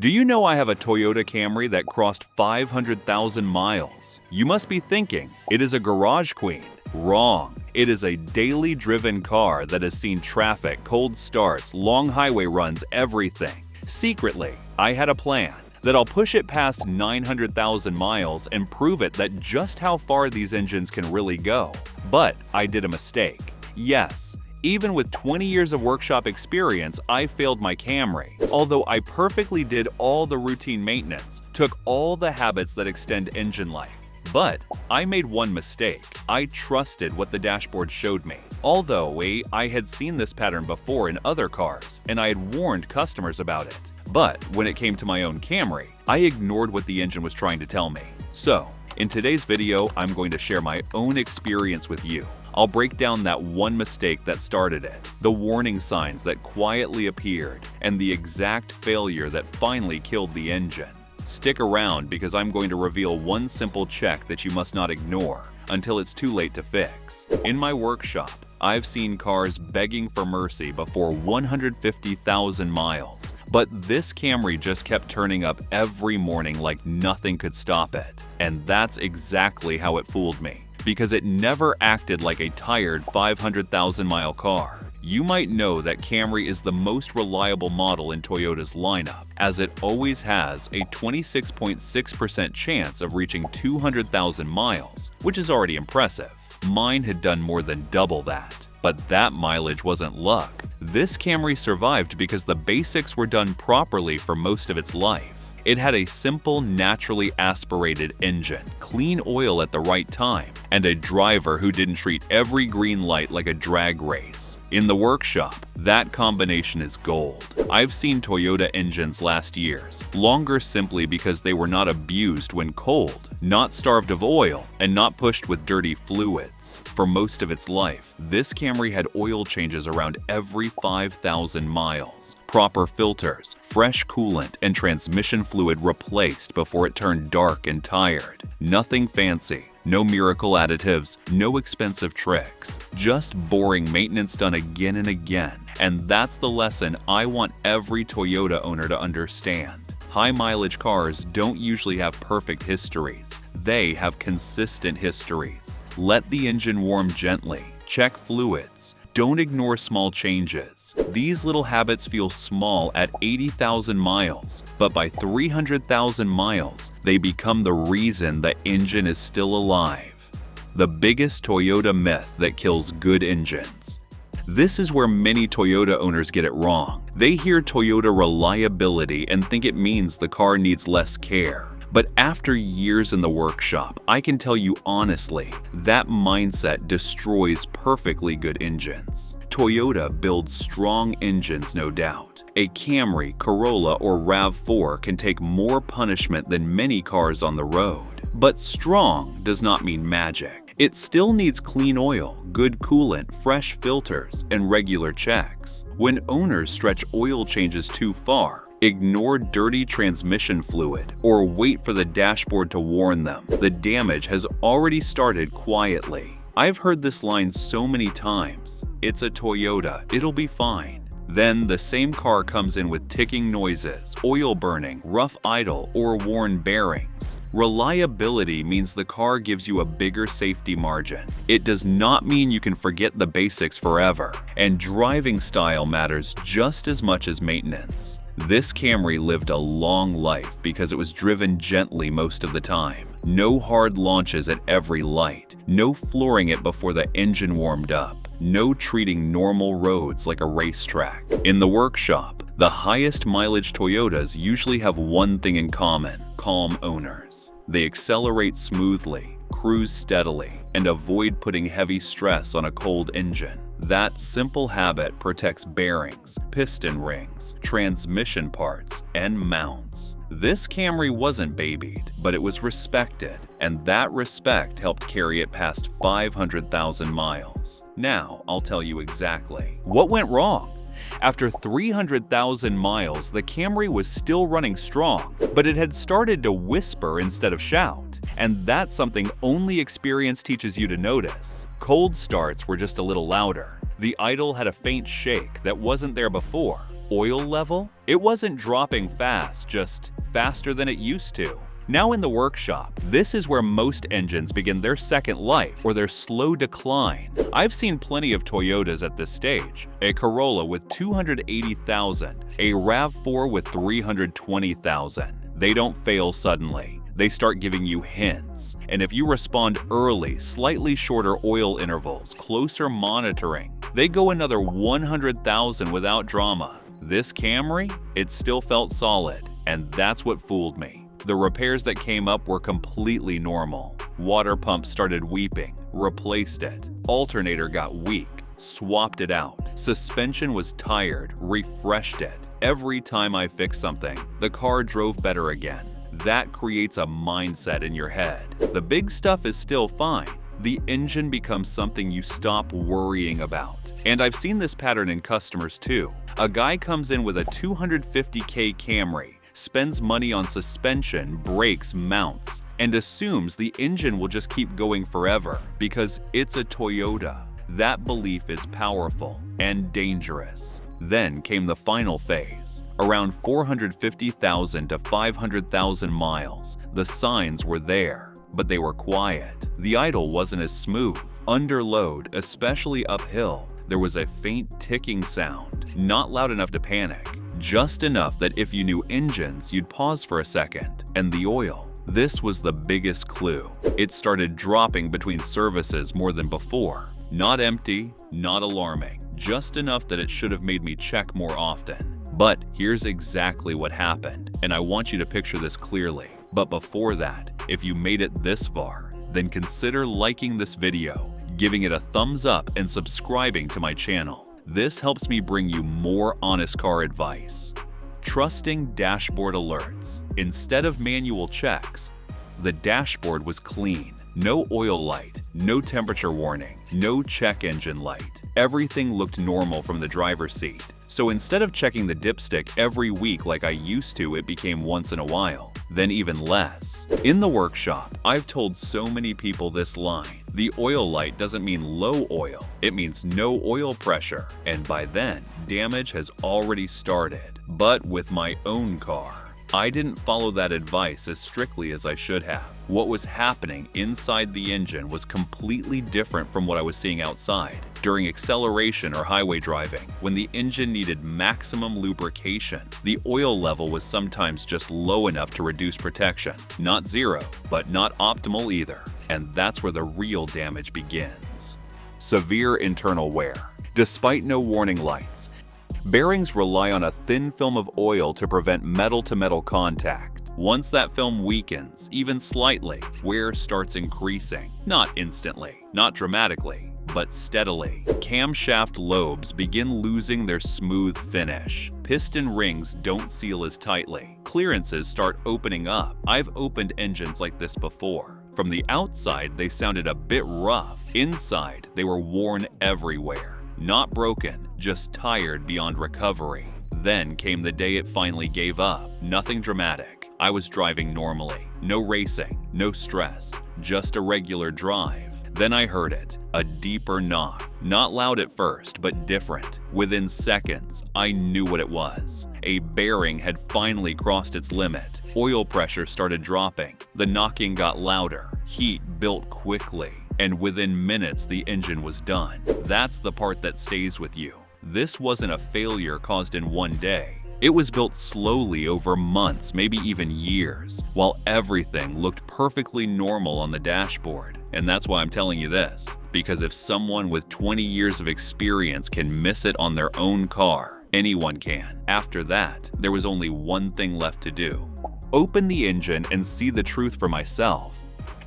Do you know I have a Toyota Camry that crossed 500,000 miles? You must be thinking, it is a garage queen. Wrong. It is a daily driven car that has seen traffic, cold starts, long highway runs, everything. Secretly, I had a plan that I'll push it past 900,000 miles and prove it that just how far these engines can really go. But I did a mistake. Yes. Even with 20 years of workshop experience, I failed my Camry. Although I perfectly did all the routine maintenance, took all the habits that extend engine life. But I made one mistake. I trusted what the dashboard showed me. Although I had seen this pattern before in other cars, and I had warned customers about it. But when it came to my own Camry, I ignored what the engine was trying to tell me. So, in today's video, I'm going to share my own experience with you. I'll break down that one mistake that started it, the warning signs that quietly appeared, and the exact failure that finally killed the engine. Stick around because I'm going to reveal one simple check that you must not ignore until it's too late to fix. In my workshop, I've seen cars begging for mercy before 150,000 miles, but this Camry just kept turning up every morning like nothing could stop it. And that's exactly how it fooled me, because it never acted like a tired 500,000-mile car. You might know that Camry is the most reliable model in Toyota's lineup, as it always has a 26.6% chance of reaching 200,000 miles, which is already impressive. Mine had done more than double that. But that mileage wasn't luck. This Camry survived because the basics were done properly for most of its life. It had a simple, naturally aspirated engine, clean oil at the right time, and a driver who didn't treat every green light like a drag race. In the workshop, that combination is gold. I've seen Toyota engines last years, longer simply because they were not abused when cold, not starved of oil, and not pushed with dirty fluids. For most of its life, this Camry had oil changes around every 5,000 miles. Proper filters, fresh coolant, and transmission fluid replaced before it turned dark and tired. Nothing fancy, no miracle additives, no expensive tricks. Just boring maintenance done again and again. And that's the lesson I want every Toyota owner to understand. High mileage cars don't usually have perfect histories. They have consistent histories. Let the engine warm gently. Check fluids. Don't ignore small changes. These little habits feel small at 80,000 miles, but by 300,000 miles, they become the reason the engine is still alive. The biggest Toyota myth that kills good engines. This is where many Toyota owners get it wrong. They hear Toyota reliability and think it means the car needs less care. But after years in the workshop, I can tell you honestly, that mindset destroys perfectly good engines. Toyota builds strong engines, no doubt. A Camry, Corolla, or RAV4 can take more punishment than many cars on the road. But strong does not mean magic. It still needs clean oil, good coolant, fresh filters, and regular checks. When owners stretch oil changes too far, ignore dirty transmission fluid, or wait for the dashboard to warn them, the damage has already started quietly. I've heard this line so many times. It's a Toyota, it'll be fine. Then the same car comes in with ticking noises, oil burning, rough idle, or worn bearings. Reliability means the car gives you a bigger safety margin. It does not mean you can forget the basics forever, and driving style matters just as much as maintenance. This Camry lived a long life because it was driven gently most of the time. No hard launches at every light. No flooring it before the engine warmed up. No treating normal roads like a racetrack. In the workshop, the highest mileage Toyotas usually have one thing in common: calm owners. They accelerate smoothly, cruise steadily, and avoid putting heavy stress on a cold engine. That simple habit protects bearings, piston rings, transmission parts, and mounts. This Camry wasn't babied, but it was respected, and that respect helped carry it past 500,000 miles. Now, I'll tell you exactly what went wrong. After 300,000 miles, the Camry was still running strong, but it had started to whisper instead of shout. And that's something only experience teaches you to notice. Cold starts were just a little louder. The idle had a faint shake that wasn't there before. oil level? It wasn't dropping fast, just faster than it used to. Now in the workshop, this is where most engines begin their second life or their slow decline. I've seen plenty of Toyotas at this stage. A Corolla with 280,000, a RAV4 with 320,000. They don't fail suddenly. They start giving you hints. And if you respond early, slightly shorter oil intervals, closer monitoring, they go another 100,000 without drama. This Camry, it still felt solid, and that's what fooled me. The repairs that came up were completely normal. Water pump started weeping, replaced it. Alternator got weak, swapped it out. Suspension was tired, refreshed it. Every time I fixed something, the car drove better again. That creates a mindset in your head. The big stuff is still fine. The engine becomes something you stop worrying about. And I've seen this pattern in customers too. A guy comes in with a $250K Camry, spends money on suspension, brakes, mounts, and assumes the engine will just keep going forever because it's a Toyota. That belief is powerful and dangerous. Then came the final phase. Around 450,000 to 500,000 miles, the signs were there, but they were quiet. The idle wasn't as smooth. Under load, especially uphill, there was a faint ticking sound, not loud enough to panic. Just enough that if you knew engines, you'd pause for a second. And the oil. This was the biggest clue. It started dropping between services more than before. Not empty, not alarming, just enough that it should have made me check more often. But here's exactly what happened, and I want you to picture this clearly. But before that, if you made it this far, then consider liking this video, giving it a thumbs up, and subscribing to my channel. This helps me bring you more honest car advice. Trusting dashboard alerts. Instead of manual checks, the dashboard was clean. No oil light, no temperature warning, no check engine light. Everything looked normal from the driver's seat. So instead of checking the dipstick every week like I used to, it became once in a while, then even less. In the workshop, I've told so many people this line. The oil light doesn't mean low oil, it means no oil pressure. And by then, damage has already started. But with my own car, I didn't follow that advice as strictly as I should have. What was happening inside the engine was completely different from what I was seeing outside. During acceleration or highway driving, when the engine needed maximum lubrication, the oil level was sometimes just low enough to reduce protection. Not zero, but not optimal either. And that's where the real damage begins. Severe internal wear. Despite no warning lights, bearings rely on a thin film of oil to prevent metal-to-metal contact. Once that film weakens, even slightly, wear starts increasing. Not instantly, not dramatically, but steadily. Camshaft lobes begin losing their smooth finish. Piston rings don't seal as tightly. Clearances start opening up. I've opened engines like this before. From the outside, they sounded a bit rough. Inside, they were worn everywhere. Not broken, just tired beyond recovery. Then came the day it finally gave up. Nothing dramatic. I was driving normally. No racing, no stress, just a regular drive. Then I heard it, a deeper knock. Not loud at first, but different. Within seconds, I knew what it was. A bearing had finally crossed its limit. Oil pressure started dropping. The knocking got louder. Heat built quickly. And within minutes, the engine was done. That's the part that stays with you. This wasn't a failure caused in one day. It was built slowly over months, maybe even years, while everything looked perfectly normal on the dashboard. And that's why I'm telling you this, because if someone with 20 years of experience can miss it on their own car, anyone can. After that, there was only one thing left to do. Open the engine and see the truth for myself.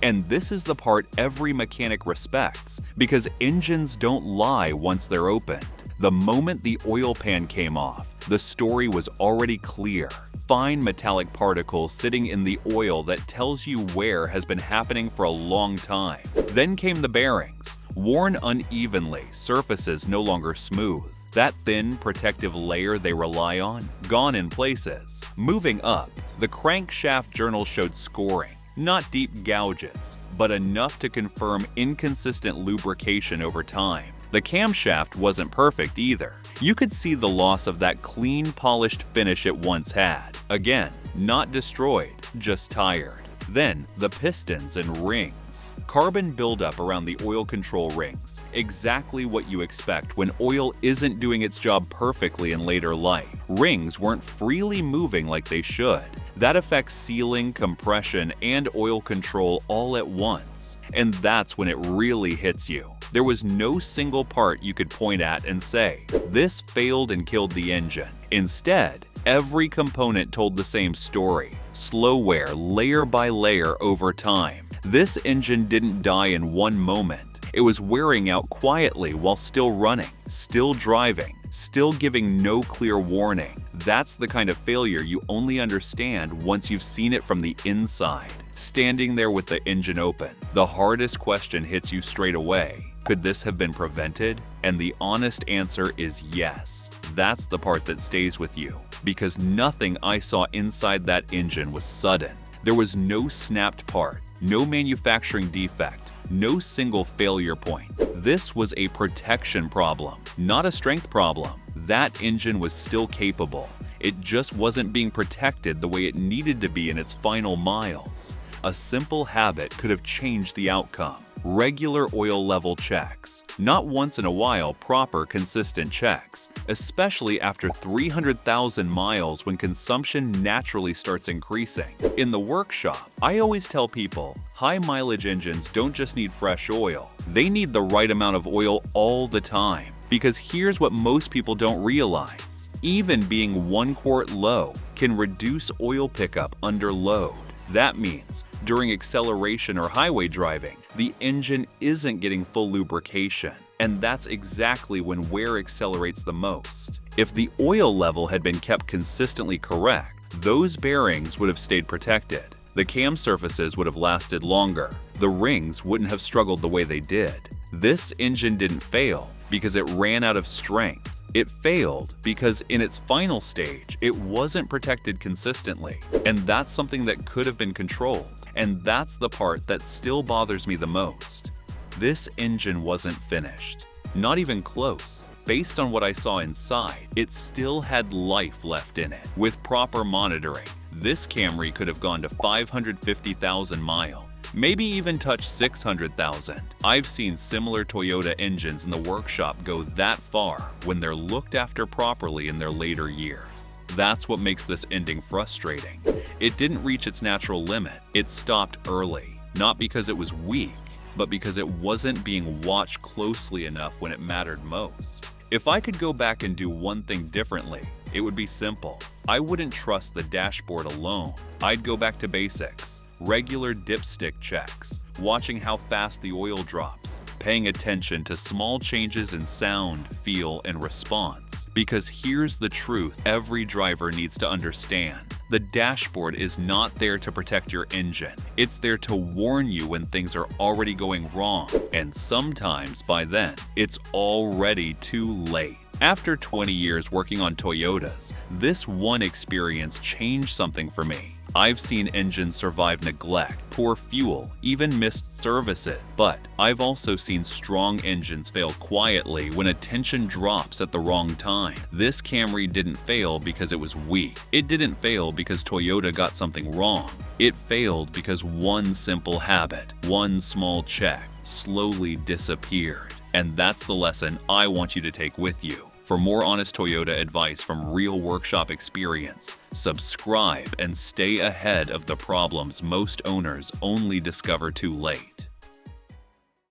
And this is the part every mechanic respects, because engines don't lie once they're opened. The moment the oil pan came off, the story was already clear. Fine metallic particles sitting in the oil that tells you wear has been happening for a long time. Then came the bearings. Worn unevenly, surfaces no longer smooth. That thin, protective layer they rely on, gone in places. Moving up, the crankshaft journal showed scoring. Not deep gouges, but enough to confirm inconsistent lubrication over time. The camshaft wasn't perfect either. You could see the loss of that clean, polished finish it once had. Again, not destroyed, just tired. Then, the pistons and rings. Carbon buildup around the oil control rings. Exactly what you expect when oil isn't doing its job perfectly in later life. Rings weren't freely moving like they should. That affects sealing, compression, and oil control all at once. And that's when it really hits you. There was no single part you could point at and say, "This failed and killed the engine." Instead, every component told the same story. Slow wear, layer by layer over time. This engine didn't die in one moment. It was wearing out quietly while still running, still driving, still giving no clear warning. That's the kind of failure you only understand once you've seen it from the inside. Standing there with the engine open, the hardest question hits you straight away. Could this have been prevented? And the honest answer is yes. That's the part that stays with you, because nothing I saw inside that engine was sudden. There was no snapped part, no manufacturing defect, no single failure point. This was a protection problem, not a strength problem. That engine was still capable. It just wasn't being protected the way it needed to be in its final miles. A simple habit could have changed the outcome. Regular oil level checks. Not once in a while, proper, consistent checks, especially after 300,000 miles when consumption naturally starts increasing. In the workshop, I always tell people, high mileage engines don't just need fresh oil, they need the right amount of oil all the time. Because here's what most people don't realize. Even being 1 quart low can reduce oil pickup under load. That means, during acceleration or highway driving, the engine isn't getting full lubrication, and that's exactly when wear accelerates the most. If the oil level had been kept consistently correct, those bearings would have stayed protected. The cam surfaces would have lasted longer. The rings wouldn't have struggled the way they did. This engine didn't fail because it ran out of strength. It failed because in its final stage, it wasn't protected consistently. And that's something that could have been controlled. And that's the part that still bothers me the most. This engine wasn't finished. Not even close. Based on what I saw inside, it still had life left in it. With proper monitoring, this Camry could have gone to 550,000 miles. Maybe even touch 600,000. I've seen similar Toyota engines in the workshop go that far when they're looked after properly in their later years. That's what makes this ending frustrating. It didn't reach its natural limit. It stopped early, not because it was weak, but because it wasn't being watched closely enough when it mattered most. If I could go back and do one thing differently, it would be simple. I wouldn't trust the dashboard alone. I'd go back to basics. Regular dipstick checks, watching how fast the oil drops, paying attention to small changes in sound, feel, and response. Because here's the truth every driver needs to understand. The dashboard is not there to protect your engine. It's there to warn you when things are already going wrong. And sometimes, by then, it's already too late. After 20 years working on Toyotas, this one experience changed something for me. I've seen engines survive neglect, poor fuel, even missed services. But I've also seen strong engines fail quietly when attention drops at the wrong time. This Camry didn't fail because it was weak. It didn't fail because Toyota got something wrong. It failed because one simple habit, one small check, slowly disappeared. And that's the lesson I want you to take with you. For more honest Toyota advice from real workshop experience, subscribe and stay ahead of the problems most owners only discover too late.